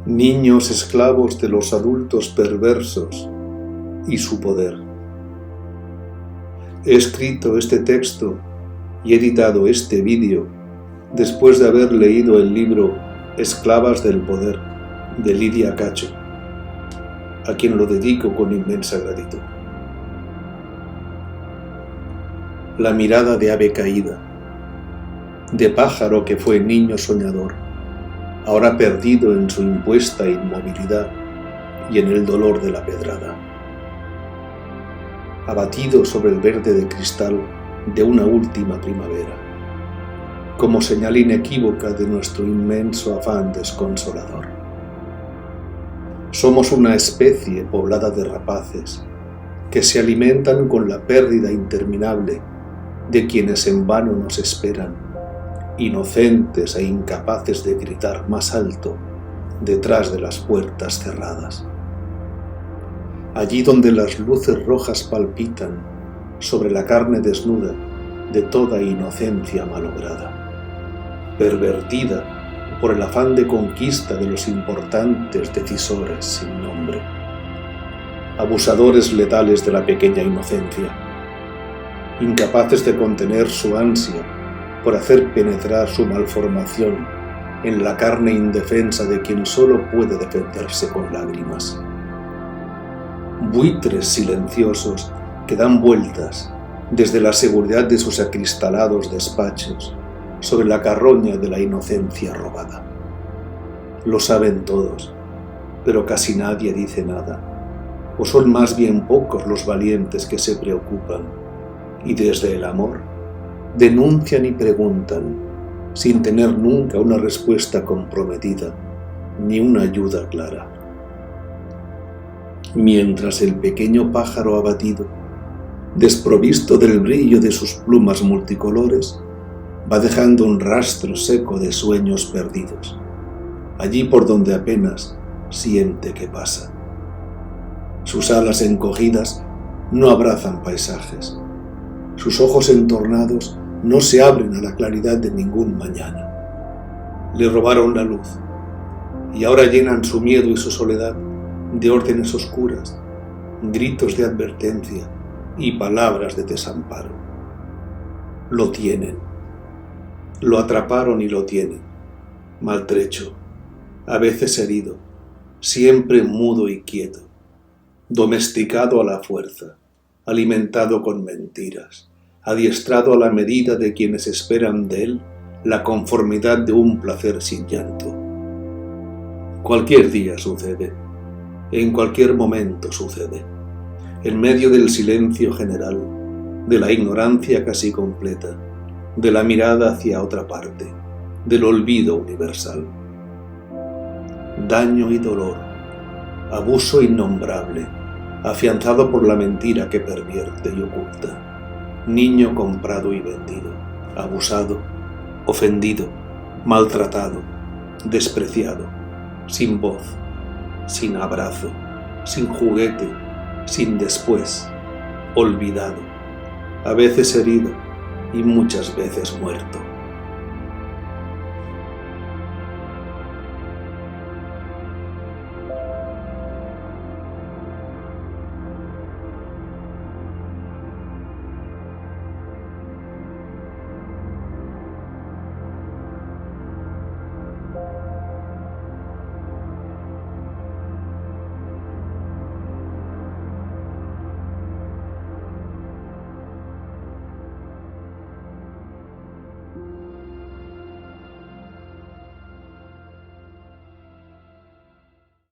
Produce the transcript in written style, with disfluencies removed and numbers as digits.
niños esclavos de los adultos perversos y su poder. He escrito este texto y editado este vídeo después de haber leído el libro Esclavas del Poder de Lydia Cacho, a quien lo dedico con inmensa gratitud. La mirada de ave caída, de pájaro que fue niño soñador, ahora perdido en su impuesta inmovilidad y en el dolor de la pedrada. Abatido sobre el verde de cristal de una última primavera, como señal inequívoca de nuestro inmenso afán desconsolador. Somos una especie poblada de rapaces que se alimentan con la pérdida interminable de quienes en vano nos esperan, inocentes e incapaces de gritar más alto detrás de las puertas cerradas. Allí donde las luces rojas palpitan sobre la carne desnuda de toda inocencia malograda, pervertida por el afán de conquista de los importantes decisores sin nombre, abusadores letales de la pequeña inocencia, incapaces de contener su ansia por hacer penetrar su malformación en la carne indefensa de quien solo puede defenderse con lágrimas. Buitres silenciosos que dan vueltas desde la seguridad de sus acristalados despachos sobre la carroña de la inocencia robada. Lo saben todos, pero casi nadie dice nada, o son más bien pocos los valientes que se preocupan, y desde el amor denuncian y preguntan, sin tener nunca una respuesta comprometida, ni una ayuda clara. Mientras el pequeño pájaro abatido, desprovisto del brillo de sus plumas multicolores, va dejando un rastro seco de sueños perdidos, allí por donde apenas siente que pasa. Sus alas encogidas no abrazan paisajes, sus ojos entornados no se abren a la claridad de ningún mañana. Le robaron la luz y ahora llenan su miedo y su soledad de órdenes oscuras, gritos de advertencia y palabras de desamparo. Lo tienen, lo atraparon y lo tienen, maltrecho, a veces herido, siempre mudo y quieto, domesticado a la fuerza, alimentado con mentiras, adiestrado a la medida de quienes esperan de él la conformidad de un placer sin llanto. Cualquier día sucede, en cualquier momento sucede, en medio del silencio general, de la ignorancia casi completa, de la mirada hacia otra parte, del olvido universal. Daño y dolor, abuso innombrable, afianzado por la mentira que pervierte y oculta, niño comprado y vendido, abusado, ofendido, maltratado, despreciado, sin voz, sin abrazo, sin juguete, sin después, olvidado, a veces herido y muchas veces muerto.